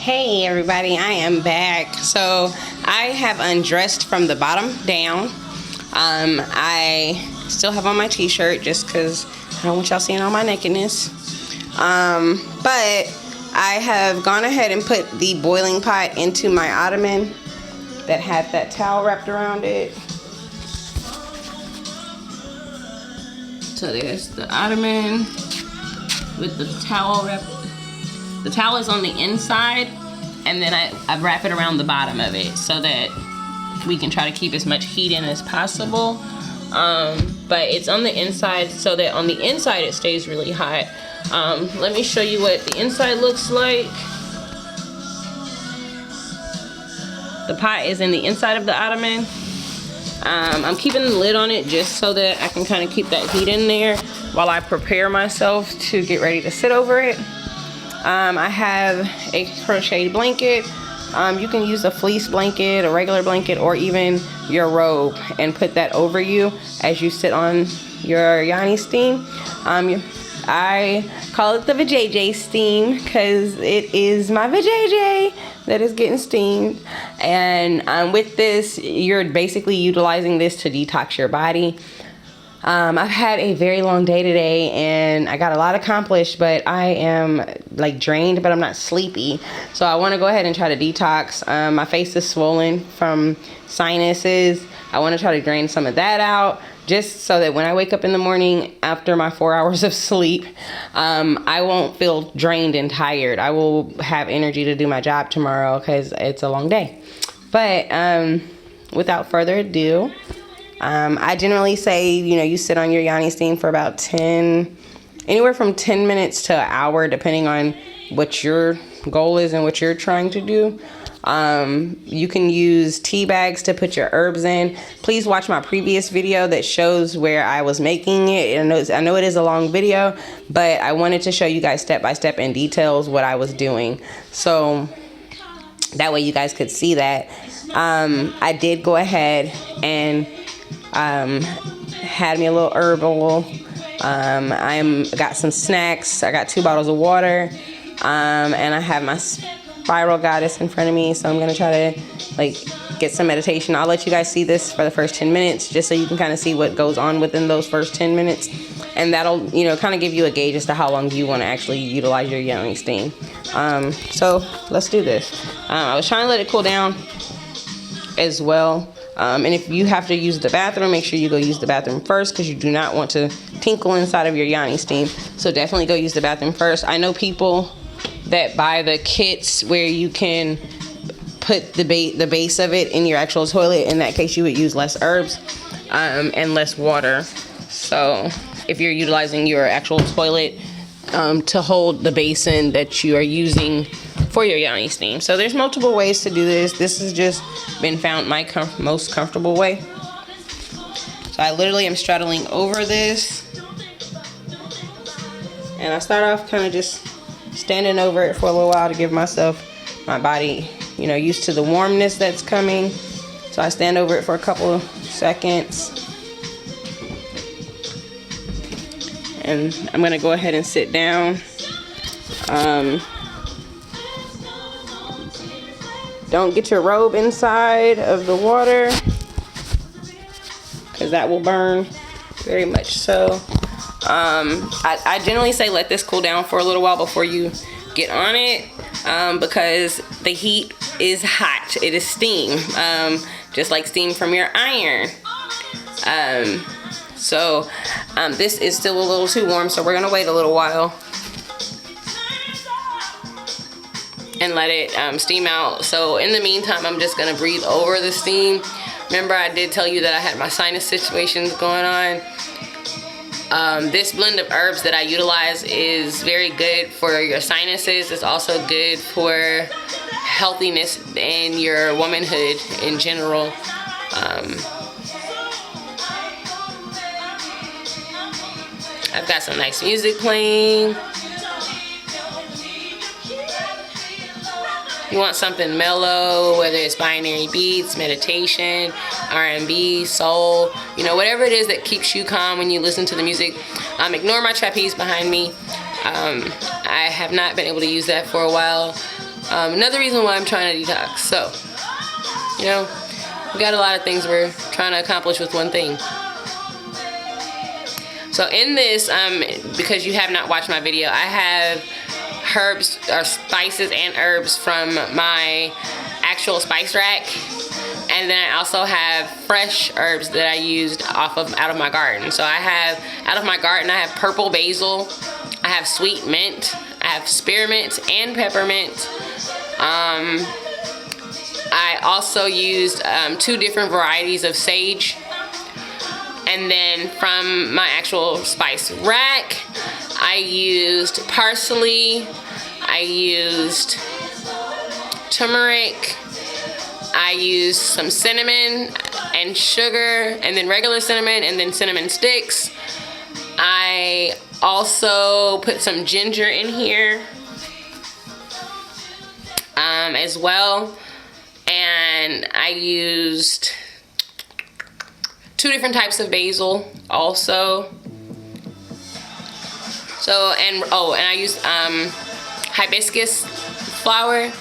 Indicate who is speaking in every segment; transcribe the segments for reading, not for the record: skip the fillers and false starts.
Speaker 1: Hey everybody, I am back. So I have undressed from the bottom down. I still have on my t-shirt just because I don't want y'all seeing all my nakedness. But I have gone ahead and put the boiling pot into my ottoman that had that towel wrapped around it. So there's the ottoman with the towel wrapped. The towel is on the inside, and then I wrap it around the bottom of it so that we can try to keep as much heat in as possible. But it's on the inside so that on the inside it stays really hot. Let me show you what the inside looks like. The pot is in the inside of the ottoman. I'm keeping the lid on it just so that I can kind of keep that heat in there while I prepare myself to get ready to sit over it. I have a crocheted blanket. You can use a fleece blanket, a regular blanket, or even your robe and put that over you as you sit on your yoni steam. I call it the vajayjay steam because it is my vajayjay that is getting steamed. And with this, you're basically utilizing this to detox your body. I've had a very long day today and I got a lot accomplished, but I am like drained, but I'm not sleepy. So I want to go ahead and try to detox. My face is swollen from sinuses. I want to try to drain some of that out just so that when I wake up in the morning after my 4 hours of sleep, I won't feel drained and tired. I will have energy to do my job tomorrow because it's a long day. But without further ado, I generally say, you sit on your yoni steam for about anywhere from 10 minutes to an hour, depending on what your goal is and what you're trying to do. You can use tea bags to put your herbs in. Please watch my previous video that shows where I was making it. I know it is a long video, but I wanted to show you guys step by step in details what I was doing. So that way you guys could see that. I did go ahead and had me a little herb oil. I got some snacks. I got 2 bottles of water, and I have my spiral goddess in front of me, so I'm gonna try to get some meditation. I'll let you guys see this for the first 10 minutes just so you can kind of see what goes on within those first 10 minutes, and that'll kind of give you a gauge as to how long you want to actually utilize your yoni steam. So let's do this. I was trying to let it cool down as well. And if you have to use the bathroom, make sure you go use the bathroom first because you do not want to tinkle inside of your yoni steam. So definitely go use the bathroom first. I know people that buy the kits where you can put the base of it in your actual toilet. In that case, you would use less herbs and less water. So if you're utilizing your actual toilet to hold the basin that you are using for your yoni steam. So there's multiple ways to do this. This has just been found my most comfortable way. So I literally am straddling over this, and I start off kind of just standing over it for a little while to give my body, used to the warmness that's coming. So I stand over it for a couple of seconds, and I'm gonna go ahead and sit down. Don't get your robe inside of the water because that will burn very much so. I generally say let this cool down for a little while before you get on it because the heat is hot. It is steam, just like steam from your iron. So this is still a little too warm, so we're gonna wait a little while and let it steam out. So in the meantime, I'm just gonna breathe over the steam. Remember, I did tell you that I had my sinus situations going on. This blend of herbs that I utilize is very good for your sinuses. It's also good for healthiness and your womanhood in general. I've got some nice music playing. You want something mellow, whether it's binary beats, meditation, R&B, soul, whatever it is that keeps you calm when you listen to the music. Ignore my trapeze behind me. I have not been able to use that for a while. Another reason why I'm trying to detox. So, you know, we got a lot of things we're trying to accomplish with one thing. So in this, because you have not watched my video, I have herbs or spices and herbs from my actual spice rack. And then I also have fresh herbs that I used out of my garden. So I have, out of my garden, I have purple basil, I have sweet mint, I have spearmint and peppermint. I also used 2 different varieties of sage. And then from my actual spice rack, I used parsley, I used turmeric, I used some cinnamon and sugar, and then regular cinnamon, and then cinnamon sticks. I also put some ginger in here as well. And I used 2 different types of basil also. So, and I used hibiscus flower,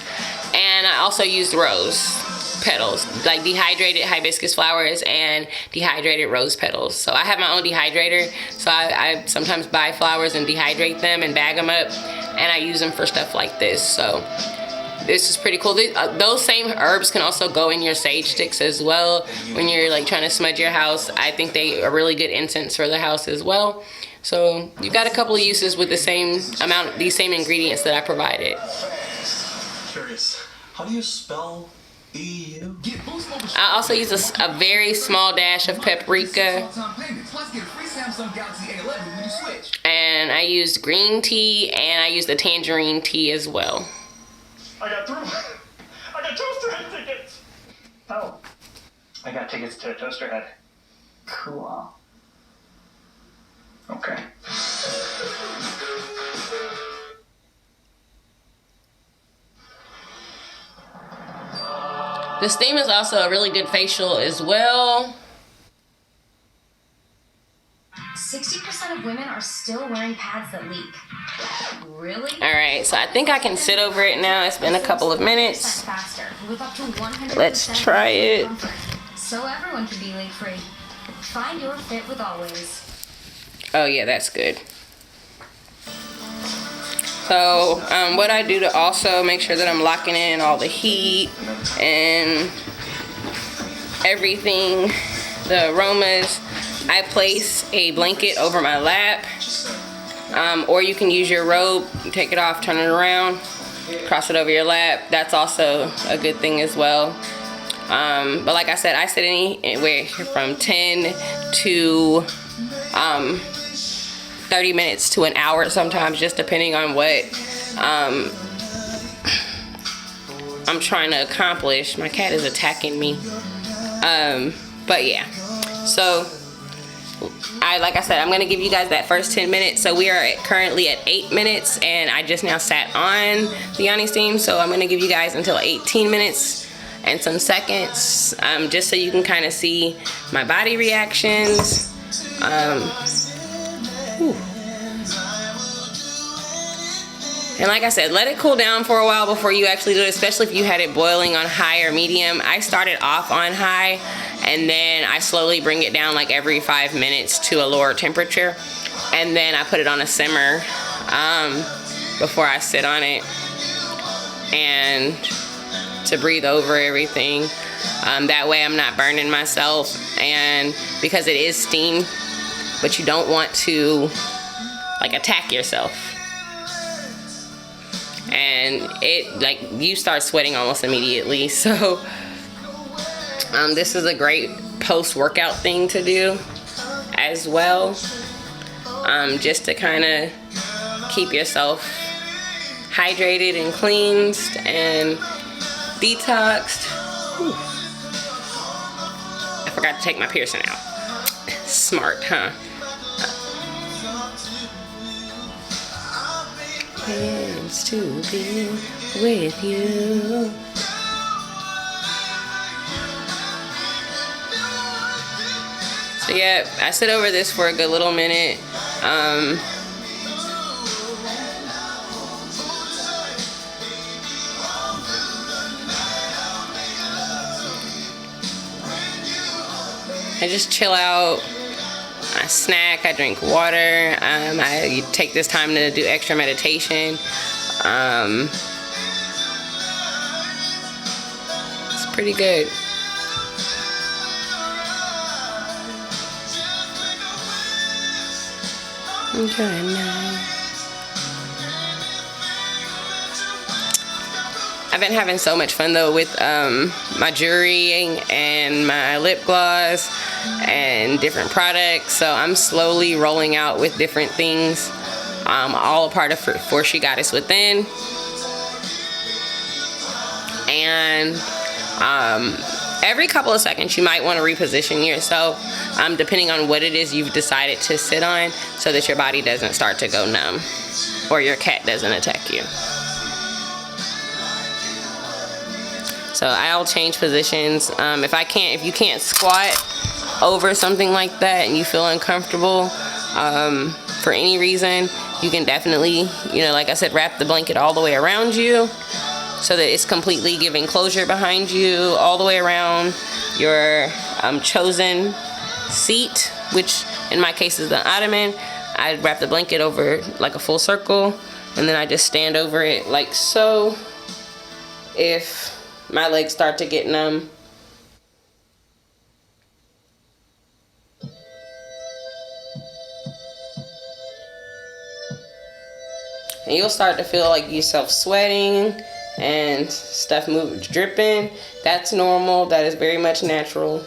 Speaker 1: and I also used rose petals, like dehydrated hibiscus flowers and dehydrated rose petals. So I have my own dehydrator, so I sometimes buy flowers and dehydrate them and bag them up, and I use them for stuff like this. So this is pretty cool. Those same herbs can also go in your sage sticks as well when you're like trying to smudge your house. I think they are really good incense for the house as well. So you've got a couple of uses with the same amount, these same ingredients that I provided.
Speaker 2: Curious, how do you spell EU?
Speaker 1: I also use a very small dash of paprika. And I used green tea, and I used the tangerine tea as well.
Speaker 2: I got 2 Toaster Head tickets! Oh, I got tickets to Toaster Head. Cool. Okay.
Speaker 1: The steam is also a really good facial as well.
Speaker 3: 60% of women are still wearing pads that leak. Really?
Speaker 1: Alright, so I think I can sit over it now. It's been a couple of minutes.
Speaker 3: Faster, with up to 100%
Speaker 1: Let's try it.
Speaker 3: So everyone can be leak-free. Find your fit with Always.
Speaker 1: Oh yeah, that's good. So what I do to also make sure that I'm locking in all the heat and everything, the aromas, I place a blanket over my lap, or you can use your robe, take it off, turn it around, cross it over your lap. That's also a good thing as well. But like I said, I sit anywhere from 10 to 30 minutes to an hour sometimes, just depending on what I'm trying to accomplish. My cat is attacking me. But yeah, so like I said, I'm gonna give you guys that first 10 minutes. So we are currently at 8 minutes, and I just now sat on the Yoni Steam, so I'm gonna give you guys until 18 minutes and some seconds, just so you can kind of see my body reactions. And like I said, let it cool down for a while before you actually do it, especially if you had it boiling on high or medium. I started off on high, and then I slowly bring it down like every 5 minutes to a lower temperature. And then I put it on a simmer before I sit on it, and to breathe over everything. That way I'm not burning myself, and because it is steam, but you don't want to like attack yourself. And it, like, you start sweating almost immediately. So this is a great post-workout thing to do as well, just to kind of keep yourself hydrated and cleansed and detoxed. Whew. I forgot to take my piercing out. Smart, huh? Plans to be with you. So yeah, I sit over this for a good little minute. I just chill out. I snack, I drink water. I take this time to do extra meditation. It's pretty good. Okay, now. I've been having so much fun though with my jewelry and my lip gloss and different products. So I'm slowly rolling out with different things, all a part of For She Goddess Within. And every couple of seconds you might want to reposition yourself, depending on what it is you've decided to sit on, so that your body doesn't start to go numb or your cat doesn't attack you. So I'll change positions. If you can't squat over something like that and you feel uncomfortable for any reason, you can definitely, like I said, wrap the blanket all the way around you so that it's completely giving closure behind you, all the way around your chosen seat, which in my case is the ottoman. I wrap the blanket over like a full circle, and then I just stand over it like so. If my legs start to get numb, and you'll start to feel like yourself sweating and stuff dripping. That's normal. That is very much natural.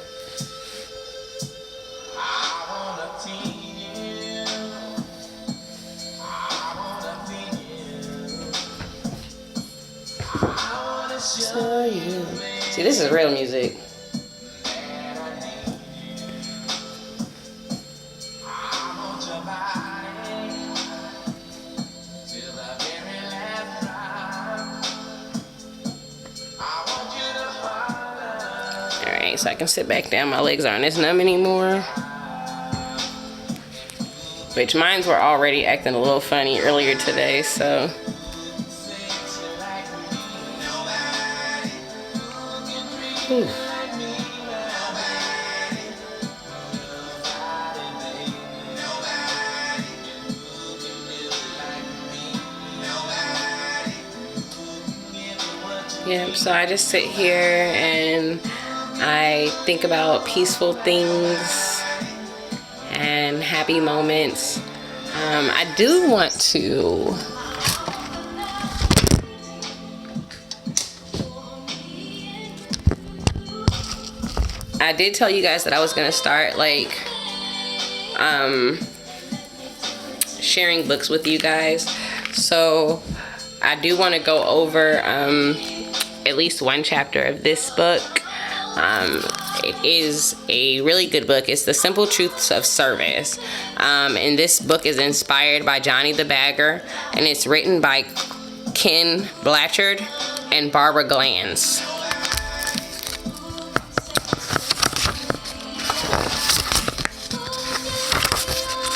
Speaker 1: See, this is real music. Alright, so I can sit back down. My legs aren't as numb anymore. Which mine were already acting a little funny earlier today, so. Whew. Yeah, so I just sit here and I think about peaceful things and happy moments. I do want to I did tell you guys that I was gonna start like sharing books with you guys, so I do want to go over at least one chapter of this book. It is a really good book. It's The Simple Truths of Service, and this book is inspired by Johnny the Bagger, and it's written by Ken Blanchard and Barbara Glanz.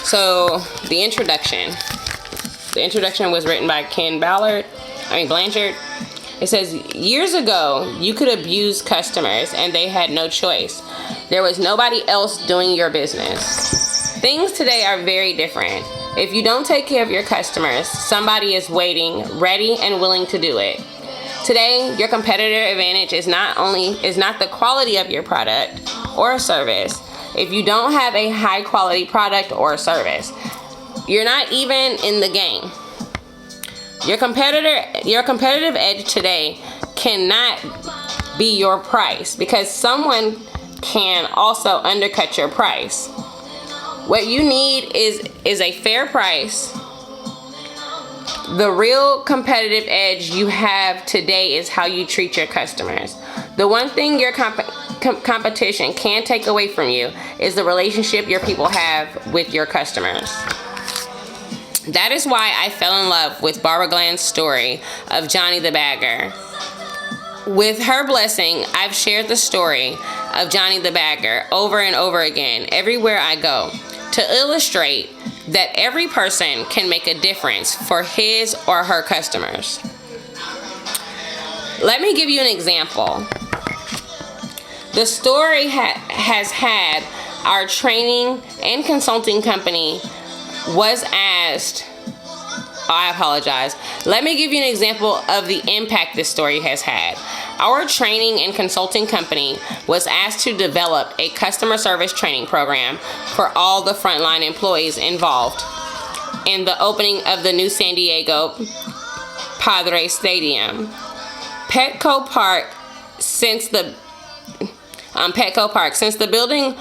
Speaker 1: So the introduction was written by Ken Blanchard. It says, years ago, you could abuse customers and they had no choice. There was nobody else doing your business. Things today are very different. If you don't take care of your customers, somebody is waiting, ready and willing to do it. Today, your competitive advantage is not the quality of your product or service. If you don't have a high quality product or service, you're not even in the game. Your competitive edge today cannot be your price, because someone can also undercut your price. What you need is a fair price. The real competitive edge you have today is how you treat your customers. The one thing your competition can't take away from you is the relationship your people have with your customers. That is why I fell in love with Barbara Glanz's story of Johnny the Bagger. With her blessing, I've shared the story of Johnny the Bagger over and over again everywhere I go, to illustrate that every person can make a difference for his or her customers. Let me give you an example. The story has had our training and consulting company was asked, I apologize. Let me give you an example of the impact this story has had. Our training and consulting company was asked to develop a customer service training program for all the frontline employees involved in the opening of the new San Diego Padres Stadium. Petco Park, since the building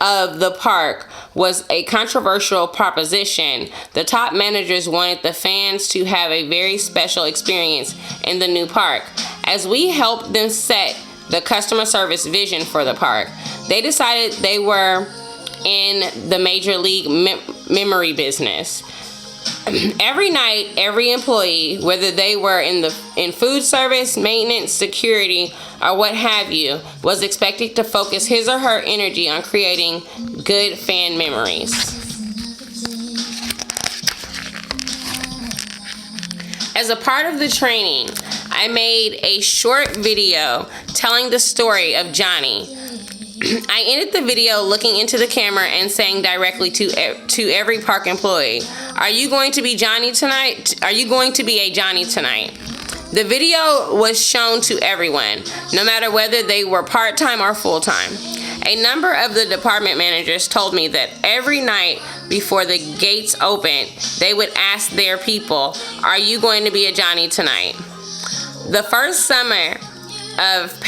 Speaker 1: of the park was a controversial proposition, the top managers wanted the fans to have a very special experience in the new park. As we helped them set the customer service vision for the park, they decided they were in the major league memory business. Every night, every employee, whether they were in food service, maintenance, security, or what have you, was expected to focus his or her energy on creating good fan memories. As a part of the training, I made a short video telling the story of Johnny. I ended the video looking into the camera and saying directly to every park employee, "Are you going to be Johnny tonight? Are you going to be a Johnny tonight?" The video was shown to everyone, no matter whether they were part-time or full-time. A number of the department managers told me that every night before the gates opened, they would ask their people, "Are you going to be a Johnny tonight?" The first summer that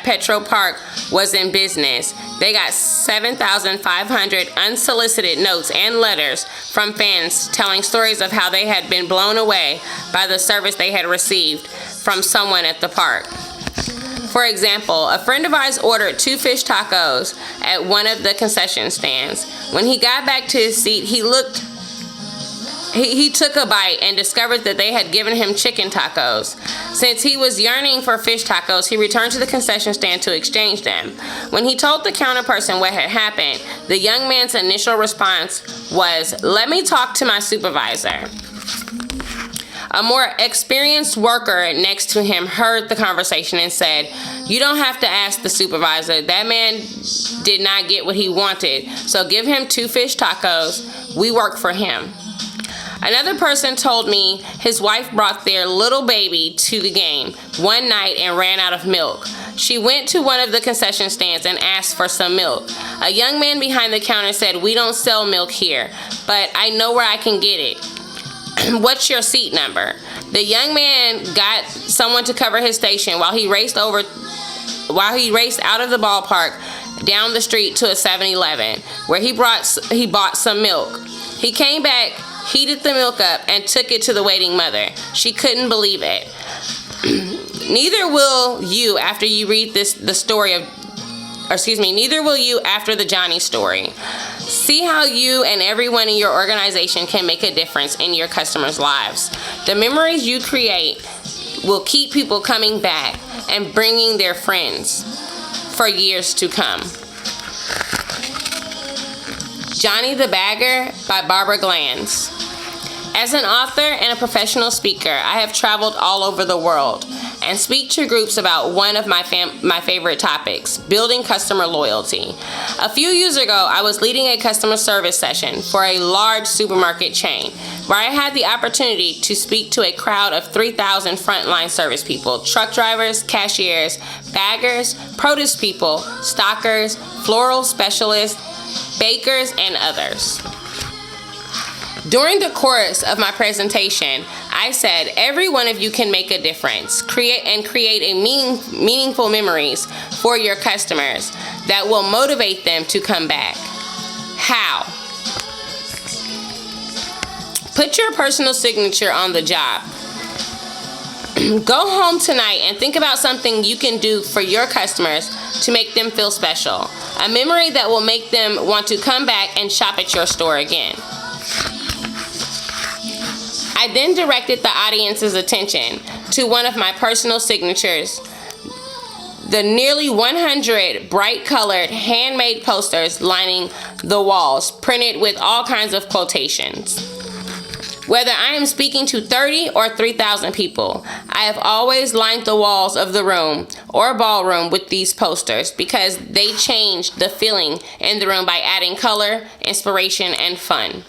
Speaker 1: Petco Park was in business, they got 7,500 unsolicited notes and letters from fans telling stories of how they had been blown away by the service they had received from someone at the park. For example, a friend of ours ordered 2 fish tacos at one of the concession stands. When he got back to his seat, he took a bite and discovered that they had given him chicken tacos. Since he was yearning for fish tacos, he returned to the concession stand to exchange them. When he told the counter person what had happened, the young man's initial response was, "Let me talk to my supervisor." A more experienced worker next to him heard the conversation and said, "You don't have to ask the supervisor. That man did not get what he wanted, so give him 2 fish tacos. We work for him." Another person told me his wife brought their little baby to the game one night and ran out of milk. She went to one of the concession stands and asked for some milk. A young man behind the counter said, "We don't sell milk here, but I know where I can get it. What's your seat number?" The young man got someone to cover his station while he raced out of the ballpark down the street to a 7-Eleven where he bought some milk. He came back, heated the milk up, and took it to the waiting mother. She couldn't believe it. Neither will you after you read neither will you after the Johnny story. See how you and everyone in your organization can make a difference in your customers' lives. The memories you create will keep people coming back and bringing their friends for years to come. Johnny the Bagger by Barbara Glanz. As an author and a professional speaker, I have traveled all over the world and speak to groups about one of my favorite topics, building customer loyalty. A few years ago, I was leading a customer service session for a large supermarket chain where I had the opportunity to speak to a crowd of 3,000 frontline service people, truck drivers, cashiers, baggers, produce people, stockers, floral specialists, bakers, and others. During the course of my presentation, I said every one of you can make a difference, create a meaningful memories for your customers that will motivate them to come back. How? Put your personal signature on the job. Go home tonight and think about something you can do for your customers to make them feel special. A memory that will make them want to come back and shop at your store again. I then directed the audience's attention to one of my personal signatures, the nearly 100 bright-colored handmade posters lining the walls, printed with all kinds of quotations. Whether I am speaking to 30 or 3,000 people, I have always lined the walls of the room or ballroom with these posters because they change the feeling in the room by adding color, inspiration, and fun.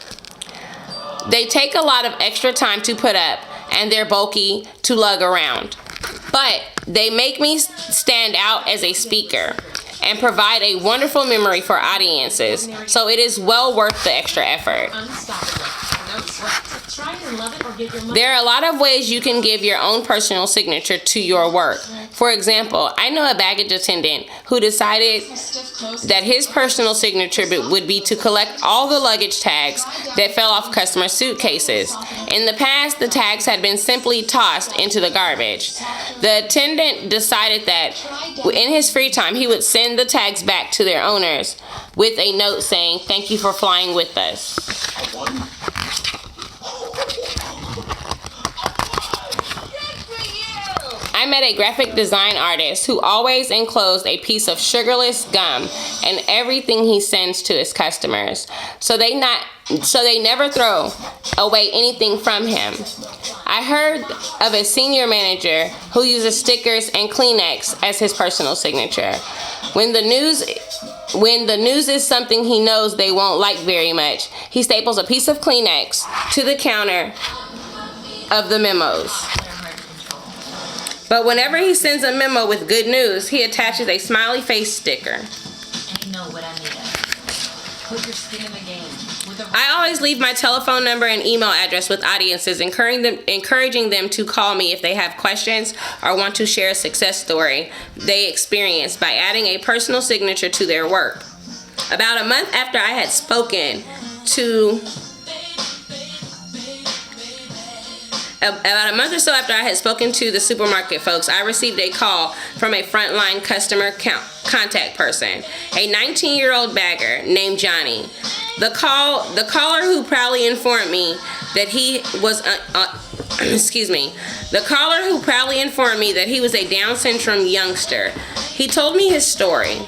Speaker 1: They take a lot of extra time to put up, and they're bulky to lug around. But they make me stand out as a speaker and provide a wonderful memory for audiences, so it is well worth the extra effort. There are a lot of ways you can give your own personal signature to your work. For example, I know a baggage attendant who decided that his personal signature would be to collect all the luggage tags that fell off customer suitcases. In the past, the tags had been simply tossed into the garbage. The attendant decided that in his free time, he would send the tags back to their owners with a note saying, "Thank you for flying with us." I met a graphic design artist who always enclosed a piece of sugarless gum in everything he sends to his customers, so they never throw away anything from him. I heard of a senior manager who uses stickers and Kleenex as his personal signature. When the news is something he knows they won't like very much, he staples a piece of Kleenex to the counter of the memos. But whenever he sends a memo with good news, he attaches a smiley face sticker. I always leave my telephone number and email address with audiences, encouraging them to call me if they have questions or want to share a success story they experienced by adding a personal signature to their work. About a month after I had spoken to About a month or so after I had spoken to the supermarket folks, I received a call from a frontline customer contact person, a 19-year-old bagger named Johnny. The caller who proudly informed me that he was The caller who proudly informed me that he was a Down syndrome youngster. He told me his story.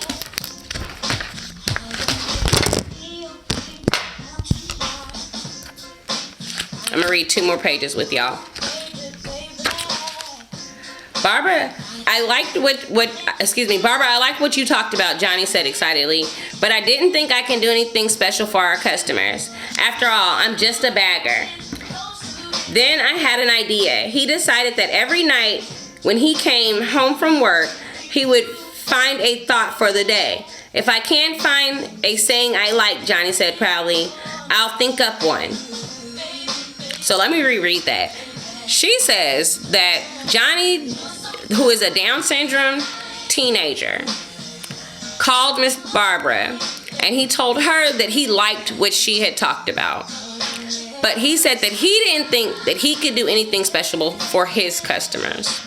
Speaker 1: I'm gonna read 2 more pages with y'all. Barbara, I liked what you talked about, Johnny said excitedly, but I didn't think I can do anything special for our customers. After all, I'm just a bagger. Then I had an idea. He decided that every night when he came home from work, he would find a thought for the day. If I can't find a saying I like, Johnny said proudly, I'll think up one. So let me reread that. She says that Johnny, who is a Down syndrome teenager, called Miss Barbara and he told her that he liked what she had talked about. But he said that he didn't think that he could do anything special for his customers.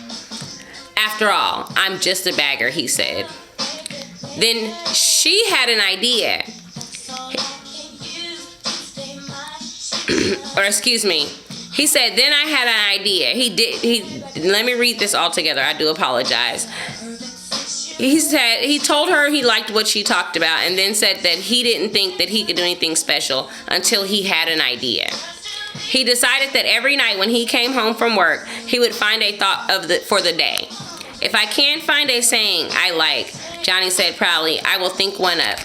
Speaker 1: After all, I'm just a bagger, he said. Then she had an idea. He said, then I had an idea. Let me read this all together. I do apologize. He told her he liked what she talked about and then said that he didn't think that he could do anything special until he had an idea. He decided that every night when he came home from work, he would find a thought for the day. If I can't find a saying I like, Johnny said proudly, I will think one up.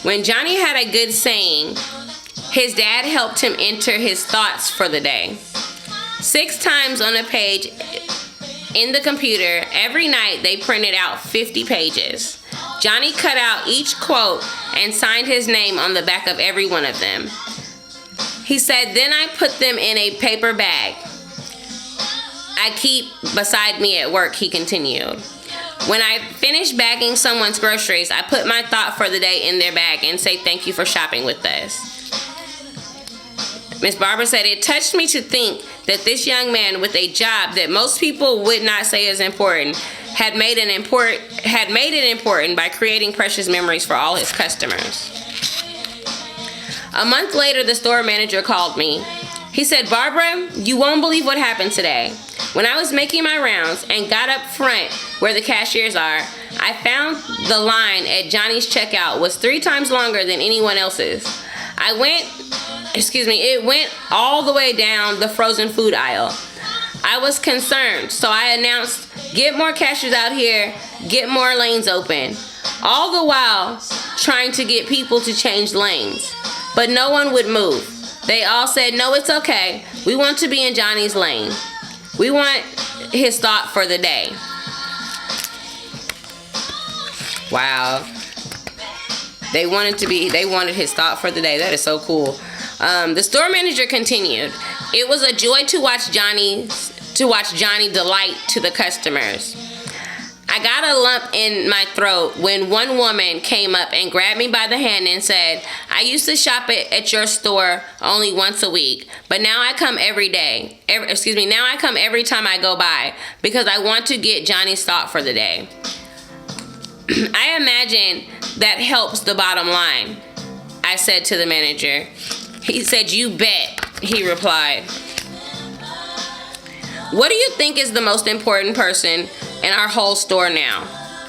Speaker 1: When Johnny had a good saying, his dad helped him enter his thoughts for the day. 6 times on a page in the computer, every night they printed out 50 pages. Johnny cut out each quote and signed his name on the back of every one of them. He said, then I put them in a paper bag I keep beside me at work, he continued. When I finish bagging someone's groceries, I put my thought for the day in their bag and say thank you for shopping with us. Miss Barbara said, it touched me to think that this young man with a job that most people would not say is important had made it important by creating precious memories for all his customers. A month later, the store manager called me. He said, Barbara, you won't believe what happened today. When I was making my rounds and got up front where the cashiers are, I found the line at Johnny's checkout was 3 times longer than anyone else's. It went all the way down the frozen food aisle. I was concerned, so I announced, "Get more cashiers out here, get more lanes open." All the while trying to get people to change lanes. But no one would move. They all said, "No, it's okay. We want to be in Johnny's lane. We want his thought for the day." Wow. They wanted his thought for the day. That is so cool. The store manager continued, "It was a joy to watch Johnny delight to the customers. I got a lump in my throat when one woman came up and grabbed me by the hand and said, 'I used to shop at your store only once a week, but now I come every day. Now I come every time I go by because I want to get Johnny's thought for the day.' I imagine that helps the bottom line," I said to the manager. He said, "You bet," he replied. What do you think is the most important person in our whole store now?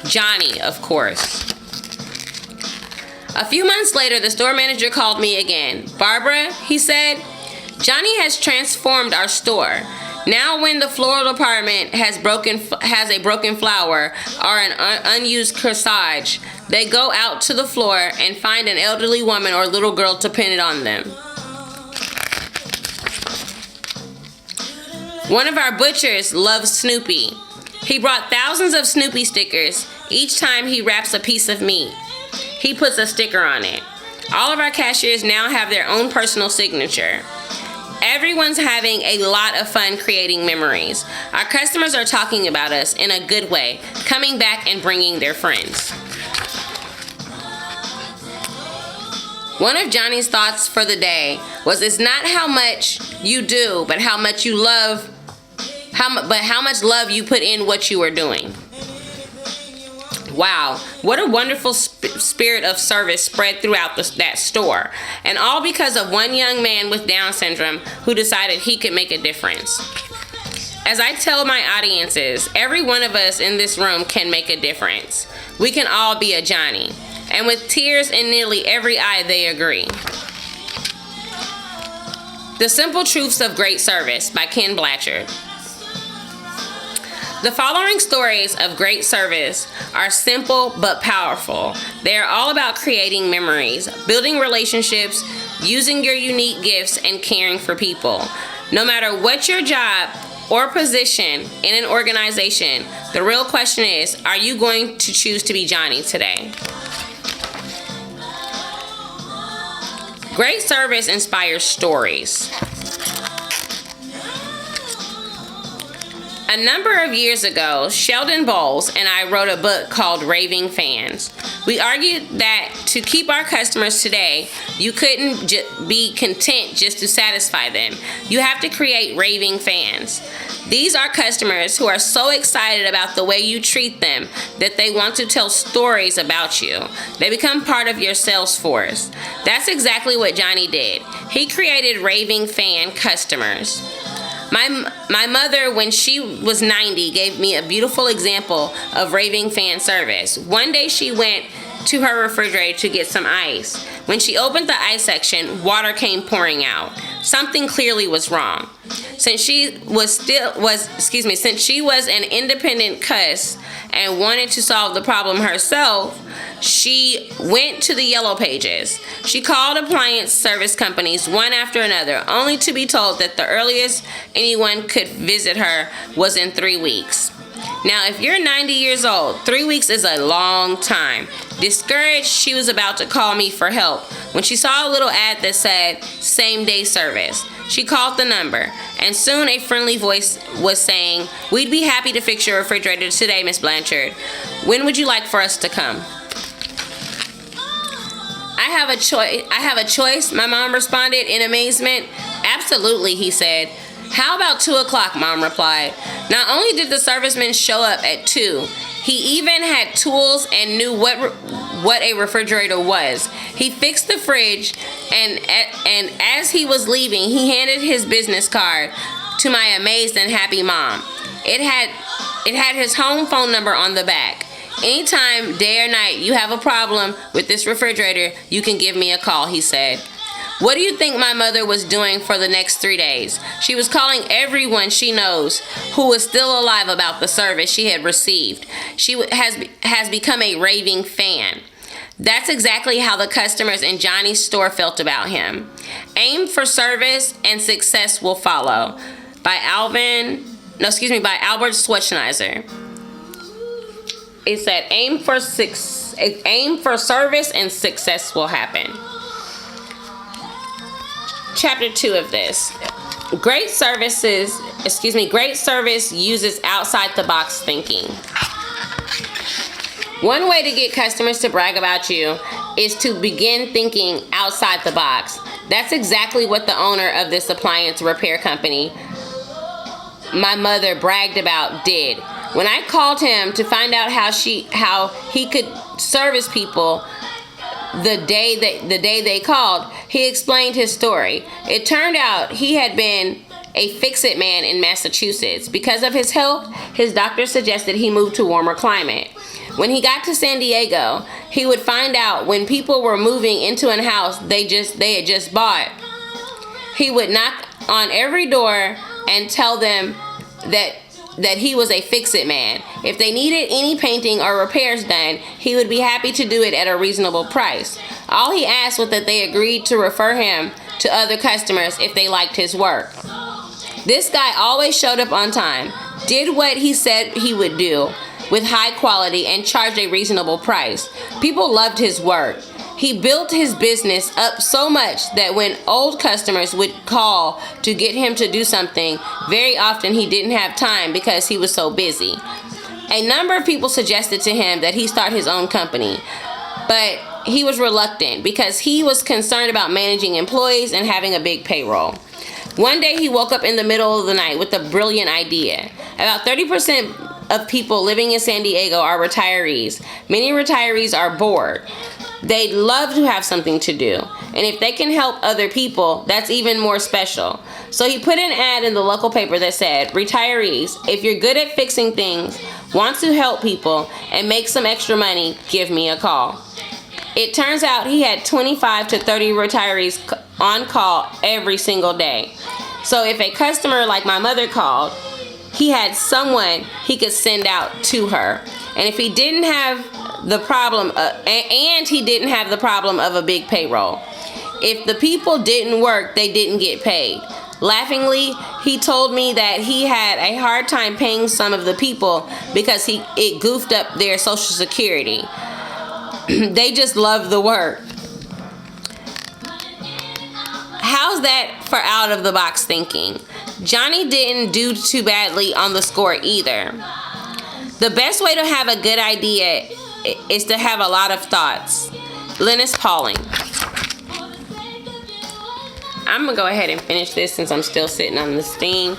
Speaker 1: Johnny, of course. A few months later, the store manager called me again. "Barbara," he said, "Johnny has transformed our store. Now when the floral department has a broken flower or an unused corsage, they go out to the floor and find an elderly woman or little girl to pin it on them. One of our butchers loves Snoopy. He brought thousands of Snoopy stickers. Each time he wraps a piece of meat, he puts a sticker on it. All of our cashiers now have their own personal signature. Everyone's having a lot of fun creating memories. Our customers are talking about us in a good way, coming back and bringing their friends." One of Johnny's thoughts for the day was, "It's not how much you do, but how much you love, how much love you put in what you are doing." Wow, what a wonderful spirit of service spread throughout that store. And all because of one young man with Down syndrome who decided he could make a difference. As I tell my audiences, every one of us in this room can make a difference. We can all be a Johnny. And with tears in nearly every eye, they agree. The Simple Truths of Great Service by Ken Blanchard. The following stories of great service are simple but powerful. They are all about creating memories, building relationships, using your unique gifts, and caring for people. No matter what your job or position in an organization, the real question is, are you going to choose to be Johnny today? Great service inspires stories. A number of years ago, Sheldon Bowles and I wrote a book called Raving Fans. We argued that to keep our customers today, you couldn't be content just to satisfy them. You have to create raving fans. These are customers who are so excited about the way you treat them that they want to tell stories about you. They become part of your sales force. That's exactly what Johnny did. He created raving fan customers. My mother, when she was 90, gave me a beautiful example of raving fan service. One day she went to her refrigerator to get some ice. When she opened the ice section, water came pouring out. Something clearly was wrong. Since she was an independent cuss and wanted to solve the problem herself, she went to the Yellow Pages. She called appliance service companies one after another, only to be told that the earliest anyone could visit her was in 3 weeks. Now, if you're 90 years old, 3 weeks is a long time. Discouraged, she was about to call me for help when she saw a little ad that said same-day service. She called the number, and soon a friendly voice was saying, "We'd be happy to fix your refrigerator today, Miss Blanchard. When would you like for us to come?" I have a choice, my mom responded in amazement. "Absolutely," he said. "How about 2 o'clock, Mom replied. Not only did the serviceman show up at 2, he even had tools and knew what a refrigerator was. He fixed the fridge, and as he was leaving, he handed his business card to my amazed and happy mom. It had his home phone number on the back. Anytime, day or night, you have a problem with this refrigerator, you can give me a call, he said. What do you think my mother was doing for the next 3 days? She was calling everyone she knows who is still alive about the service she had received. She has become a raving fan. That's exactly how the customers in Johnny's store felt about him. Aim for service and success will follow. By Albert Schweitzer. It said, aim for service and success will happen. Chapter 2 of this. Great service uses outside the box thinking. One way to get customers to brag about you is to begin thinking outside the box. That's exactly what the owner of this appliance repair company, my mother bragged about, did. When I called him to find out how he could service people the day they called, he explained his story. It turned out he had been a fix-it man in Massachusetts. Because of his health, his doctor suggested he move to warmer climate. When he got to San Diego, he would find out when people were moving into a house they had just bought. He would knock on every door and tell them that he was a fix-it man. If they needed any painting or repairs done, he would be happy to do it at a reasonable price. All he asked was that they agreed to refer him to other customers if they liked his work. This guy always showed up on time, did what he said he would do with high quality, and charged a reasonable price. People loved his work. He built his business up so much that when old customers would call to get him to do something, very often he didn't have time because he was so busy. A number of people suggested to him that he start his own company, but he was reluctant because he was concerned about managing employees and having a big payroll. One day he woke up in the middle of the night with a brilliant idea. About 30% of people living in San Diego are retirees. Many retirees are bored. They'd love to have something to do. And if they can help other people, that's even more special. So he put an ad in the local paper that said, "Retirees, if you're good at fixing things, want to help people, and make some extra money, give me a call." It turns out he had 25 to 30 retirees on call every single day. So if a customer like my mother called, he had someone he could send out to her. And if he didn't have the problem, he didn't have the problem of a big payroll. If the people didn't work, they didn't get paid. Laughingly, he told me that he had a hard time paying some of the people because it goofed up their Social Security. They just love the work. How's that for out of the box thinking? Johnny didn't do too badly on the score either. The best way to have a good idea is to have a lot of thoughts. Linus Pauling. I'm gonna go ahead and finish this since I'm still sitting on this thing.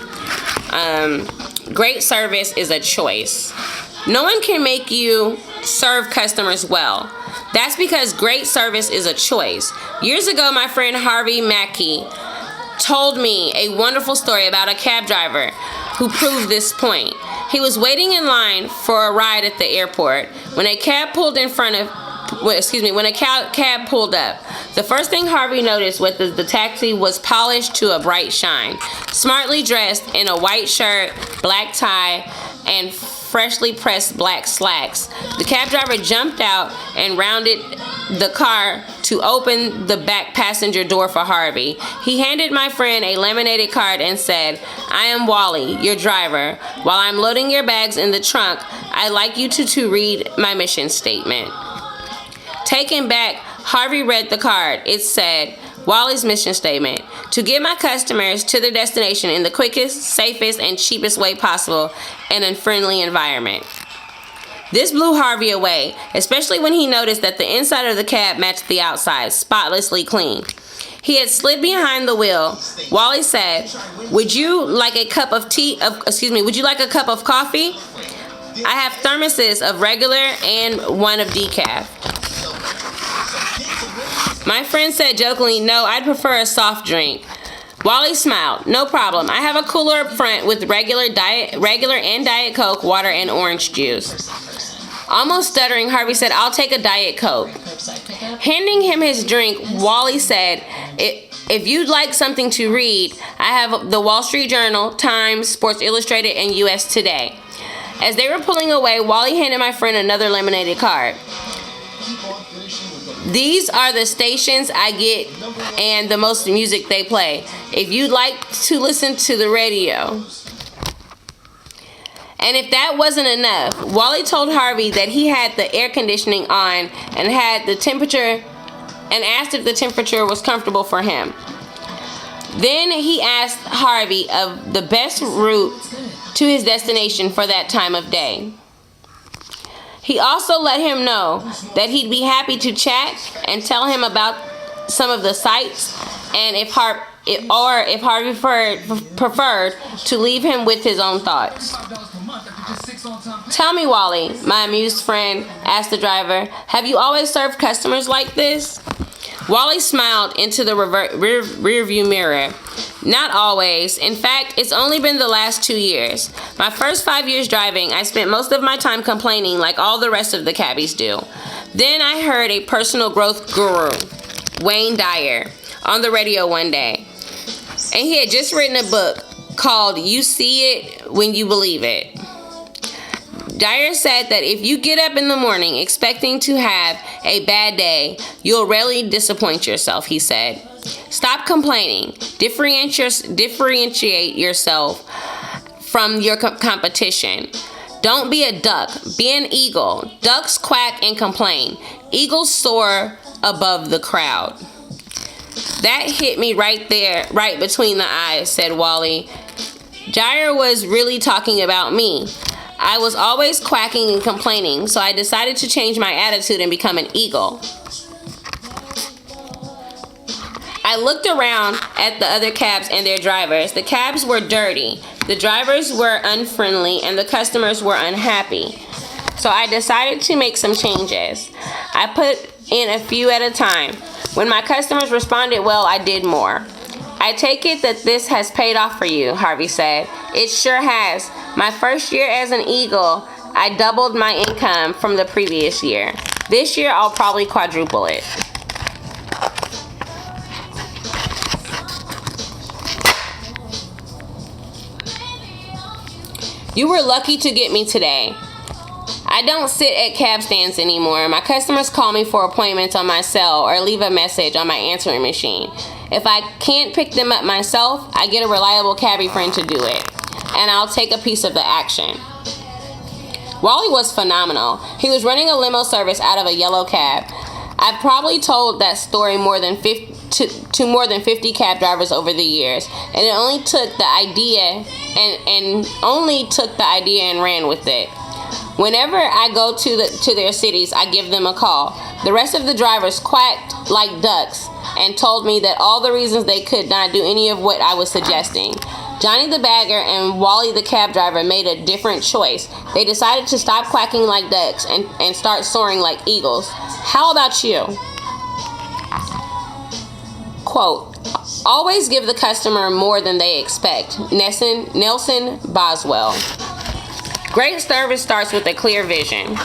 Speaker 1: Great service is a choice. No one can make you serve customers well. That's because great service is a choice. Years ago, my friend Harvey Mackey told me a wonderful story about a cab driver who proved this point. He was waiting in line for a ride at the airport when a cab pulled up. The first thing Harvey noticed was that the taxi was polished to a bright shine. Smartly dressed in a white shirt, black tie, and freshly pressed black slacks, the cab driver jumped out and rounded the car to open the back passenger door for Harvey. He handed my friend a laminated card and said, "I am Wally, your driver. While I'm loading your bags in the trunk, I'd like you to read my mission statement." Taken back, Harvey read the card. It said, Wally's mission statement: to get my customers to their destination in the quickest, safest, and cheapest way possible in a friendly environment. This blew Harvey away, especially when he noticed that the inside of the cab matched the outside, spotlessly clean. He had slid behind the wheel. Wally said, would you like a cup of coffee? I have thermoses of regular and one of decaf. My friend said jokingly, no, I'd prefer a soft drink. Wally smiled. No problem. I have a cooler up front with regular and Diet Coke, water, and orange juice. Almost stuttering, Harvey said, "I'll take a Diet Coke." Handing him his drink, Wally said, "If you'd like something to read, I have the Wall Street Journal, Times, Sports Illustrated, and US Today." As they were pulling away, Wally handed my friend another laminated card. "These are the stations I get and the most music they play. If you'd like to listen to the radio." And if that wasn't enough, Wally told Harvey that he had the air conditioning on and had the temperature and asked if the temperature was comfortable for him. Then he asked Harvey of the best route to his destination for that time of day. He also let him know that he'd be happy to chat and tell him about some of the sights, and if Harvey preferred to leave him with his own thoughts. "Tell me, Wally," my amused friend asked the driver, "have you always served customers like this?" Wally smiled into the rearview mirror. "Not always. In fact, it's only been the last 2 years. My first 5 years driving, I spent most of my time complaining like all the rest of the cabbies do. Then I heard a personal growth guru, Wayne Dyer, on the radio one day. And he had just written a book called You See It When You Believe It. Dyer said that if you get up in the morning expecting to have a bad day, you'll rarely disappoint yourself," he said. "Stop complaining. Differentiate yourself from your competition. Don't be a duck. Be an eagle. Ducks quack and complain. Eagles soar above the crowd." "That hit me right there, right between the eyes," said Wally. "Dyer was really talking about me. I was always quacking and complaining, so I decided to change my attitude and become an eagle." I looked around at the other cabs and their drivers. The cabs were dirty, the drivers were unfriendly, and the customers were unhappy. So I decided to make some changes. I put in a few at a time. When my customers responded well, I did more. "I take it that this has paid off for you," Harvey said. "It sure has. My first year as an eagle, I doubled my income from the previous year. This year, I'll probably quadruple it." "You were lucky to get me today. I don't sit at cab stands anymore. My customers call me for appointments on my cell or leave a message on my answering machine. If I can't pick them up myself, I get a reliable cabbie friend to do it, and I'll take a piece of the action." Wally was phenomenal. He was running a limo service out of a yellow cab. I've probably told that story to more than 50 cab drivers over the years, and it only took the idea and ran with it. Whenever I go to their cities, I give them a call. The rest of the drivers quacked like ducks and told me that all the reasons they could not do any of what I was suggesting. Johnny the bagger and Wally the cab driver made a different choice. They decided to stop quacking like ducks and start soaring like eagles. How about you? Quote, "Always give the customer more than they expect." Nelson Boswell. Great service starts with a clear vision.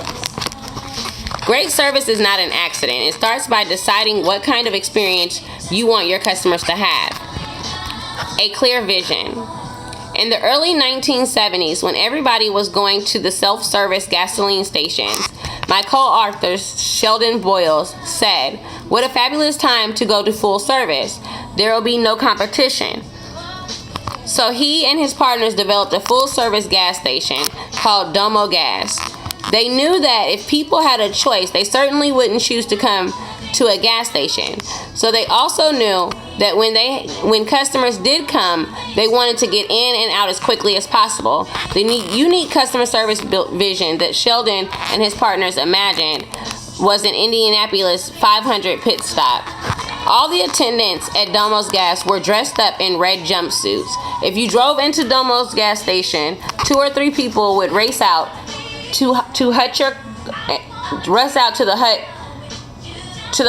Speaker 1: Great service is not an accident. It starts by deciding what kind of experience you want your customers to have. A clear vision. In the early 1970s, when everybody was going to the self-service gasoline stations, my co-author Sheldon Boyles said, "What a fabulous time to go to full service. There will be no competition." So he and his partners developed a full-service gas station called Domo Gas. They knew that if people had a choice, they certainly wouldn't choose to come to a gas station. So they also knew that when customers did come, they wanted to get in and out as quickly as possible. The unique customer service vision that Sheldon and his partners imagined was an Indianapolis 500 pit stop. All the attendants at Domo's Gas were dressed up in red jumpsuits. If you drove into Domo's gas station, 2 or 3 people would race out to the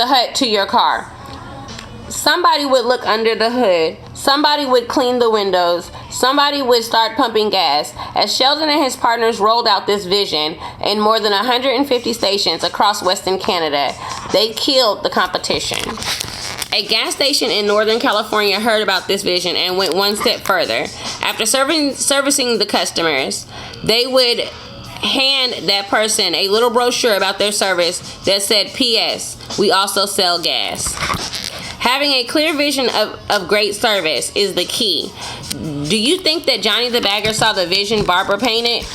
Speaker 1: hut to your car. Somebody would look under the hood. Somebody would clean the windows. somebody would start pumping gas. As Sheldon and his partners rolled out this vision in more than 150 stations across Western Canada, they killed the competition. A gas station in Northern California heard about this vision and went one step further. After servicing the customers, they would hand that person a little brochure about their service that said, P.S. We also sell gas. Having a clear vision of great service is the key. Do you think that Johnny the Bagger saw the vision Barbara painted?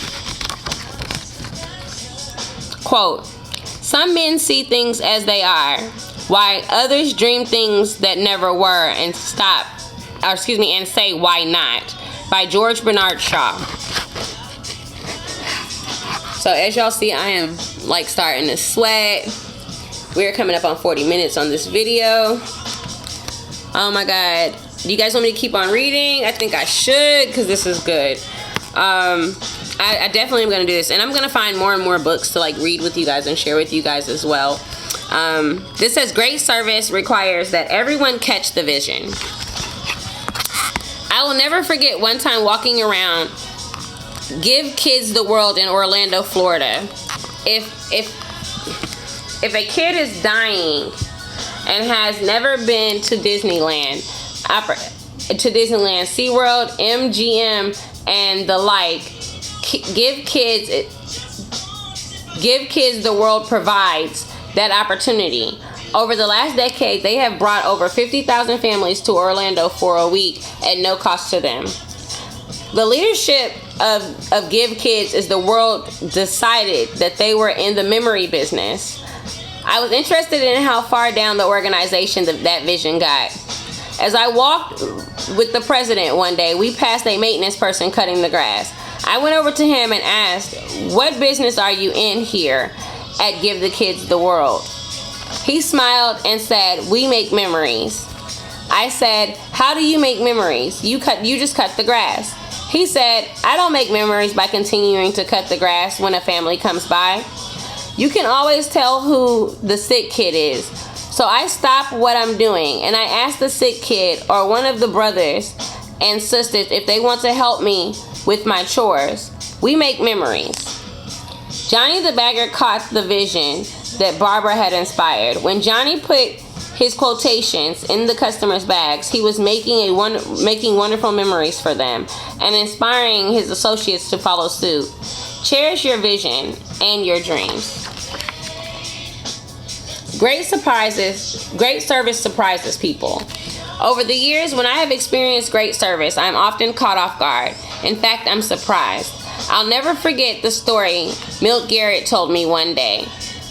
Speaker 1: Quote, some men see things as they are, while others dream things that never were and say why not, by George Bernard Shaw. So as y'all see, I am like starting to sweat. We're coming up on 40 minutes on this video. Oh my God. Do you guys want me to keep on reading? I think I should, because this is good. I definitely am going to do this. And I'm going to find more and more books to like read with you guys and share with you guys as well. This says great service requires that everyone catch the vision. I will never forget one time walking around Give Kids the World in Orlando, Florida. If a kid is dying and has never been to Disneyland, SeaWorld, MGM, and the like, Give Kids the World provides that opportunity. Over the last decade, they have brought over 50,000 families to Orlando for a week at no cost to them. The leadership of Give Kids is the World decided that they were in the memory business. I was interested in how far down the organization that vision got. As I walked with the president one day, we passed a maintenance person cutting the grass. I went over to him and asked, what business are you in here at Give the Kids the World? He smiled and said, we make memories. I said, how do you make memories? You just cut the grass. He said, I don't make memories by continuing to cut the grass when a family comes by. You can always tell who the sick kid is. So I stop what I'm doing and I ask the sick kid or one of the brothers and sisters if they want to help me with my chores. We make memories. Johnny the Bagger caught the vision that Barbara had inspired. When Johnny put his quotations in the customers' bags, he was making wonderful memories for them and inspiring his associates to follow suit. Cherish your vision and your dreams. Great service surprises people. Over the years, when I have experienced great service, I'm often caught off guard. In fact, I'm surprised. I'll never forget the story Milt Garrett told me one day.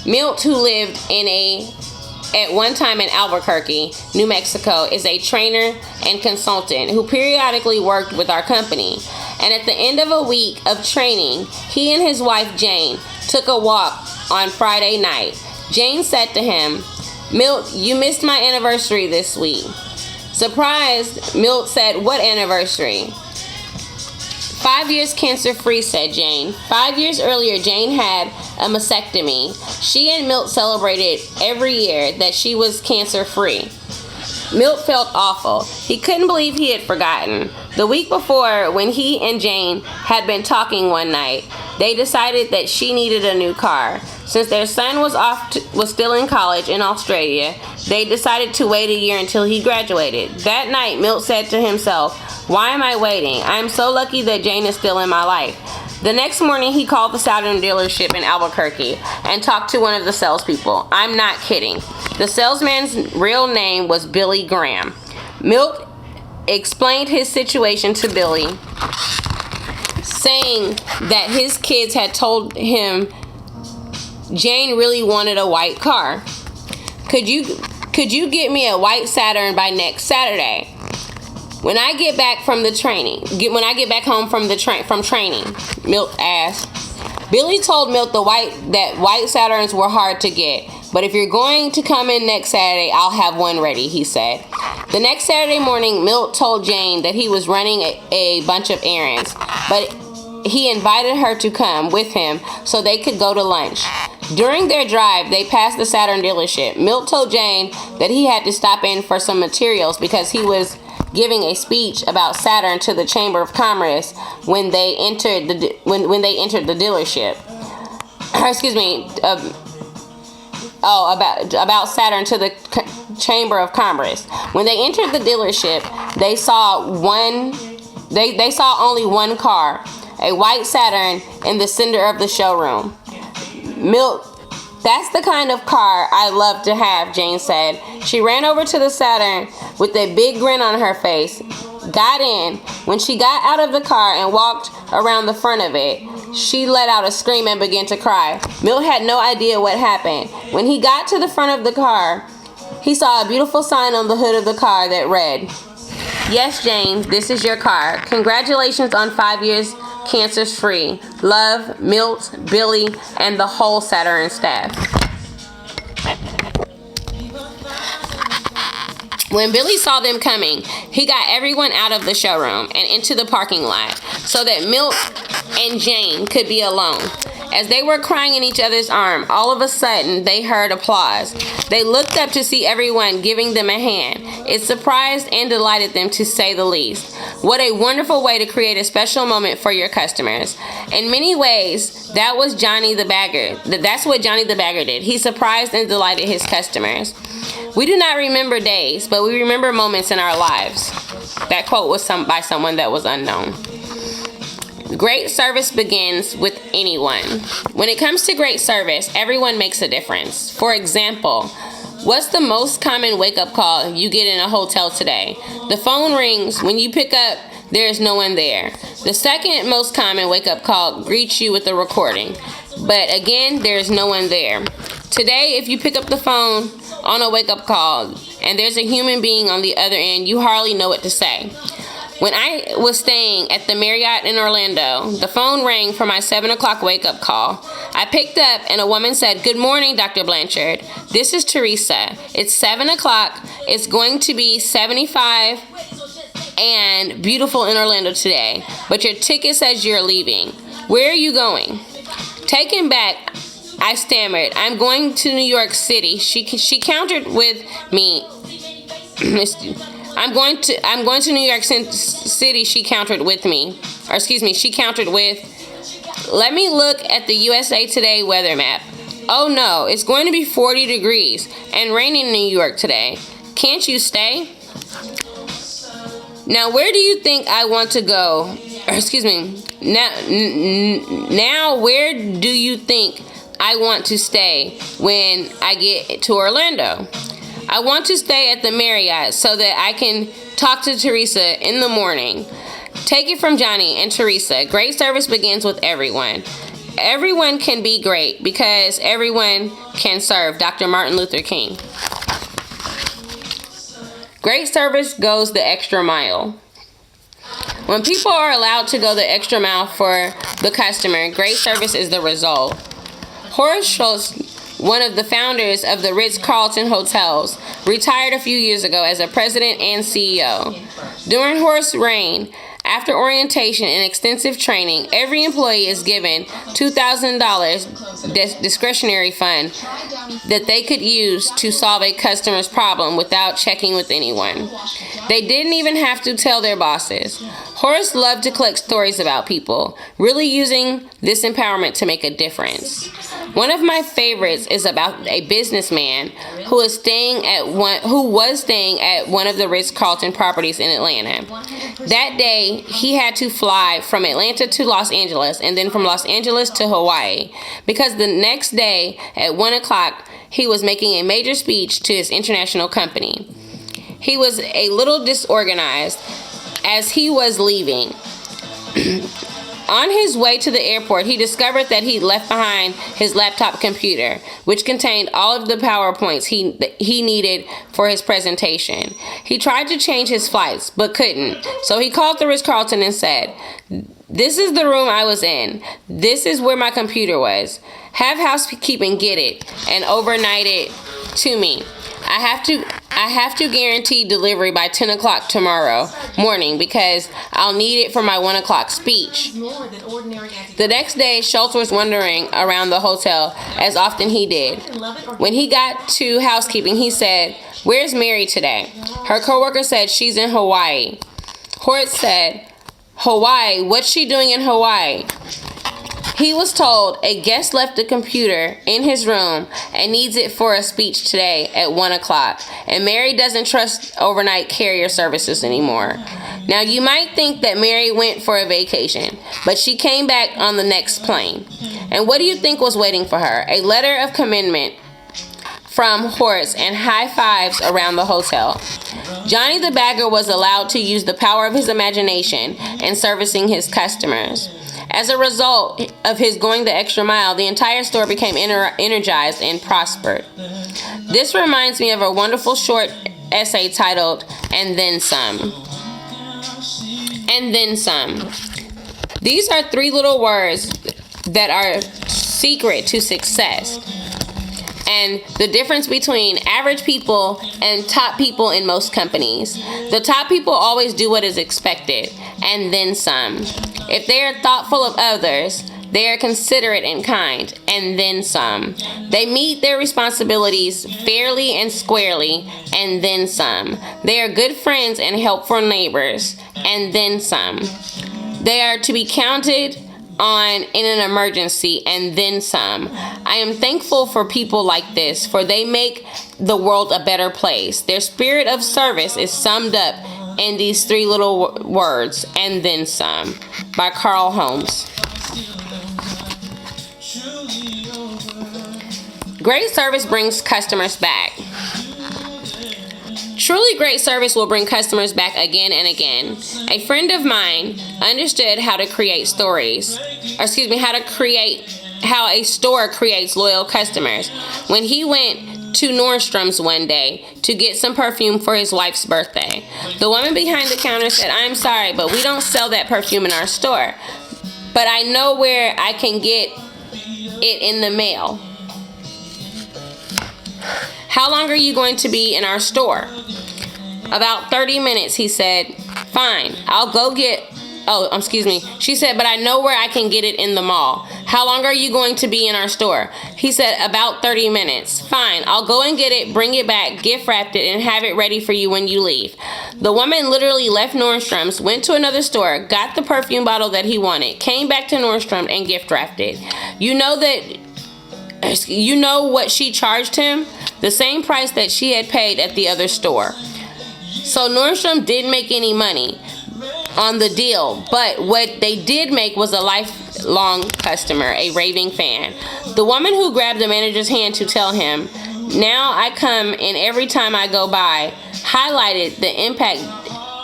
Speaker 1: Milt, who lived at one time in Albuquerque, New Mexico, is a trainer and consultant who periodically worked with our company. And at the end of a week of training, he and his wife Jane took a walk on Friday night. Jane said to him, Milt, you missed my anniversary this week. Surprised, Milt said, what anniversary? 5 years cancer-free, said Jane. 5 years earlier, Jane had a mastectomy. She and Milt celebrated every year that she was cancer-free. Milt felt awful. He couldn't believe he had forgotten. The week before, when he and Jane had been talking one night, they decided that she needed a new car. Since their son was still in college in Australia, they decided to wait a year until he graduated. That night, Milt said to himself, why am I waiting? I am so lucky that Jane is still in my life. The next morning, he called the Saturn dealership in Albuquerque and talked to one of the salespeople. I'm not kidding. The salesman's real name was Billy Graham. Milt explained his situation to Billy, saying that his kids had told him Jane really wanted a white car. Could you get me a white Saturn by next Saturday? When I get back from home from training, Milt asked. Billy told Milt that white Saturns were hard to get, but if you're going to come in next Saturday, I'll have one ready, he said. The next Saturday morning, Milt told Jane that he was running a bunch of errands, but he invited her to come with him so they could go to lunch. During their drive, they passed the Saturn dealership. Milt told Jane that he had to stop in for some materials because he was giving a speech about Saturn to the Chamber of Commerce when they entered when they entered the dealership. Excuse me. About Saturn to the Chamber of Commerce. When they entered the dealership, they saw only one car, a white Saturn, in the center of the showroom. Milt, that's the kind of car I love to have, Jane said. She ran over to the Saturn with a big grin on her face, got in. When she got out of the car and walked around the front of it, she let out a scream and began to cry. Milt had no idea what happened. When he got to the front of the car, he saw a beautiful sign on the hood of the car that read, "Yes, Jane, this is your car. Congratulations on 5 years cancer-free. Love, Milt, Billy, and the whole Saturn staff." When Billy saw them coming, he got everyone out of the showroom and into the parking lot so that Milt and Jane could be alone. As they were crying in each other's arms, all of a sudden they heard applause. They looked up to see everyone giving them a hand. It surprised and delighted them, to say the least. What a wonderful way to create a special moment for your customers. In many ways, that was Johnny the Bagger. That's what Johnny the Bagger did. He surprised and delighted his customers. We do not remember days, but we remember moments in our lives. That quote was by someone that was unknown. Great service begins with anyone. When it comes to great service, everyone makes a difference. For example, what's the most common wake-up call you get in a hotel today? The phone rings. When you pick up, there's no one there. The second most common wake-up call greets you with a recording. But again, there's no one there. Today, if you pick up the phone on a wake-up call and there's a human being on the other end, you hardly know what to say. When I was staying at the Marriott in Orlando, the phone rang for my 7 o'clock wake-up call. I picked up and a woman said, "Good morning, Dr. Blanchard. This is Teresa. It's 7 o'clock. It's going to be 75 and beautiful in Orlando today, but your ticket says you're leaving. Where are you going?" Taken back, I stammered, "I'm going to New York City." She countered with me. I'm going to New York City, she countered with me. She countered with, "Let me look at the USA Today weather map. Oh no, it's going to be 40 degrees and raining in New York today. Can't you stay?" Now, where do you think I want to go? Now, where do you think I want to stay when I get to Orlando? I want to stay at the Marriott so that I can talk to Teresa in the morning. Take it from Johnny and Teresa. Great service begins with everyone. Everyone can be great because everyone can serve. Dr. Martin Luther King. Great service goes the extra mile. When people are allowed to go the extra mile for the customer, great service is the result. Horace Schultz, one of the founders of the Ritz-Carlton Hotels, retired a few years ago as a president and CEO. During Horace's reign, after orientation and extensive training, every employee is given $2,000 discretionary fund that they could use to solve a customer's problem without checking with anyone. They didn't even have to tell their bosses. Horace loved to collect stories about people, really using this empowerment to make a difference. One of my favorites is about a businessman who was staying at one of the Ritz-Carlton properties in Atlanta. That day, he had to fly from Atlanta to Los Angeles and then from Los Angeles to Hawaii because the next day at 1 o'clock, he was making a major speech to his international company. He was a little disorganized as he was leaving. On his way to the airport, he discovered that he left behind his laptop computer, which contained all of the PowerPoints he needed for his presentation. He tried to change his flights, but couldn't. So he called the Ritz-Carlton and said, "This is the room I was in. This is where my computer was. Have housekeeping get it and overnight it to me. I have to I have to guarantee delivery by 10 o'clock tomorrow morning because I'll need it for my 1 o'clock speech. The next day, Schultz was wandering around the hotel as often he did. When he got to housekeeping, he said, "Where's Mary today?" Her coworker said she's in Hawaii. Horace said, "Hawaii? What's she doing in Hawaii?" He was told a guest left the computer in his room and needs it for a speech today at 1 o'clock, and Mary doesn't trust overnight carrier services anymore. Now, you might think that Mary went for a vacation, but she came back on the next plane. And what do you think was waiting for her? A letter of commendation from Horace and high fives around the hotel. Johnny the Bagger was allowed to use the power of his imagination in servicing his customers. As a result of his going the extra mile, the entire store became energized and prospered. This reminds me of a wonderful short essay titled, "And Then Some." And then some. These are 3 little words that are secret to success, and the difference between average people and top people in most companies. The top people always do what is expected, and then some. If they are thoughtful of others, they are considerate and kind, and then some. They meet their responsibilities fairly and squarely, and then some. They are good friends and helpful neighbors, and then some. They are to be counted on in an emergency, and then some. I am thankful for people like this, for they make the world a better place. Their spirit of service is summed up in these 3 little words, and then some, by Carl Holmes. Great service brings customers back. Truly great service will bring customers back again and again. A friend of mine understood how to create how a store creates loyal customers. When he went to Nordstrom's one day to get some perfume for his wife's birthday, the woman behind the counter said, "I'm sorry, but we don't sell that perfume in our store. But I know where I can get it in the mail. How long are you going to be in our store?" "About 30 minutes, he said. "Fine, I'll go get..." She said, "But I know where I can get it in the mall." "How long are you going to be in our store?" He said, "About 30 minutes. "Fine, I'll go and get it, bring it back, gift wrapped it, and have it ready for you when you leave." The woman literally left Nordstrom's, went to another store, got the perfume bottle that he wanted, came back to Nordstrom and gift wrapped it. You know what she charged him? The same price that she had paid at the other store. So Nordstrom didn't make any money on the deal, but what they did make was a lifelong customer, a raving fan. The woman who grabbed the manager's hand to tell him, "Now I come in every time I go by," highlighted the impact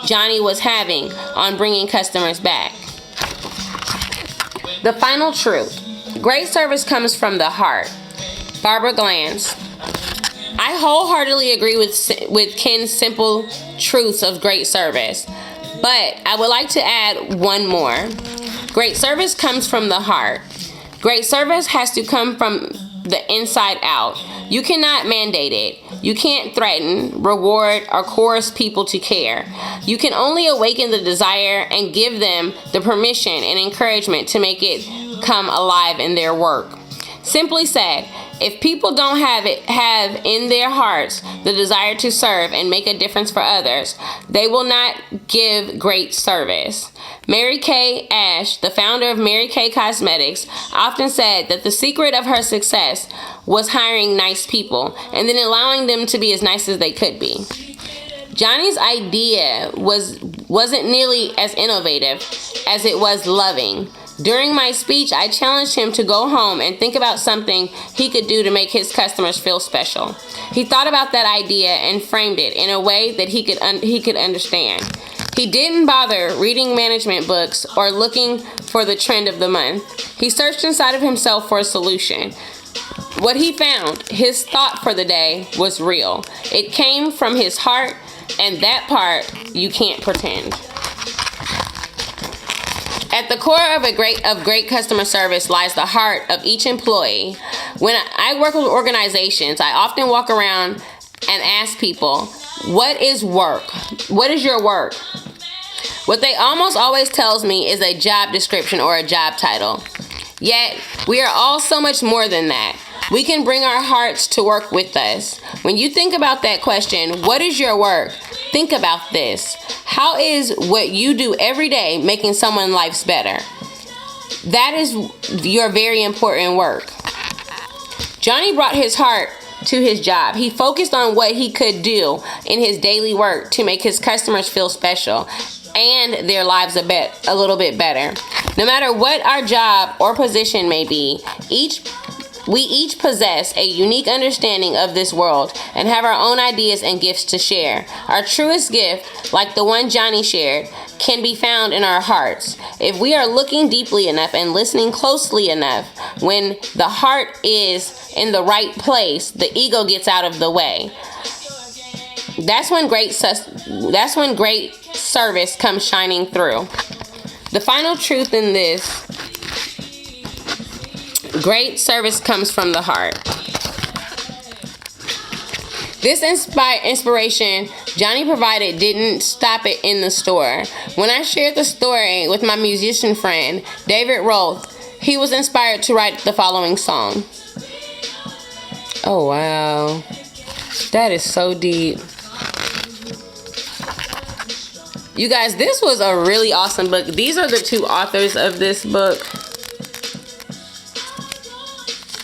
Speaker 1: Johnny was having on bringing customers back. The final truth. Great service comes from the heart. Barbara Glantz. I wholeheartedly agree with Ken's simple truths of great service, but I would like to add one more. Great service comes from the heart. Great service has to come from the inside out. You cannot mandate it. You can't threaten, reward, or coerce people to care. You can only awaken the desire and give them the permission and encouragement to make it come alive in their work. Simply said, if people don't have in their hearts the desire to serve and make a difference for others, they will not give great service. Mary Kay Ash, the founder of Mary Kay Cosmetics, often said that the secret of her success was hiring nice people and then allowing them to be as nice as they could be. Johnny's idea wasn't nearly as innovative as it was loving. During my speech, I challenged him to go home and think about something he could do to make his customers feel special. He thought about that idea and framed it in a way that he could understand. He didn't bother reading management books or looking for the trend of the month. He searched inside of himself for a solution. What he found, his thought for the day, was real. It came from his heart, and that part you can't pretend. At the core of great customer service lies the heart of each employee. When I work with organizations, I often walk around and ask people, what is work? What is your work? What they almost always tells me is a job description or a job title. Yet, we are all so much more than that. We can bring our hearts to work with us. When you think about that question, what is your work? Think about this. How is what you do every day making someone's life better? That is your very important work. Johnny brought his heart to his job. He focused on what he could do in his daily work to make his customers feel special and their lives a little bit better. No matter what our job or position may be, we each possess a unique understanding of this world and have our own ideas and gifts to share. Our truest gift, like the one Johnny shared, can be found in our hearts. If we are looking deeply enough and listening closely enough, when the heart is in the right place, the ego gets out of the way. That's when great service comes shining through. The final truth in this: great service comes from the heart. This inspiration Johnny provided didn't stop it in the store. When I shared the story with my musician friend, David Roth, he was inspired to write the following song. Oh, wow. That is so deep. You guys, this was a really awesome book. These are the two authors of this book.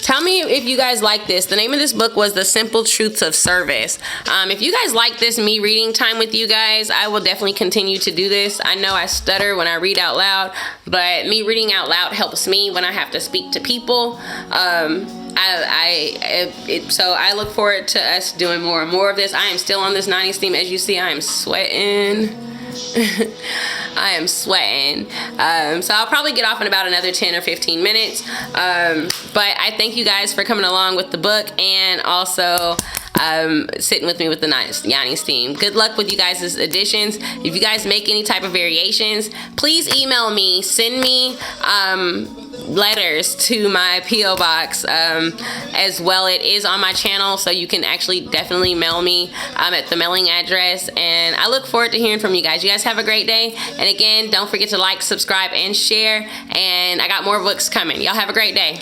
Speaker 1: Tell me if you guys like this. The name of this book was The Simple Truths of Service. If you guys like this, me reading time with you guys, I will definitely continue to do this. I know I stutter when I read out loud, but me reading out loud helps me when I have to speak to people. So I look forward to us doing more and more of this. I am still on this 90s theme. As you see, I am sweating. I am sweating. So I'll probably get off in about another 10 or 15 minutes. But I thank you guys for coming along with the book and also sitting with me with the Yanni's theme. Good luck with you guys' additions. If you guys make any type of variations, please email me. Send me letters to my P.O. box as well. It is on my channel, so you can actually definitely mail me at the mailing address, and I look forward to hearing from you guys. You guys have a great day, and again, don't forget to like, subscribe, and share, and I got more books coming. Y'all have a great day.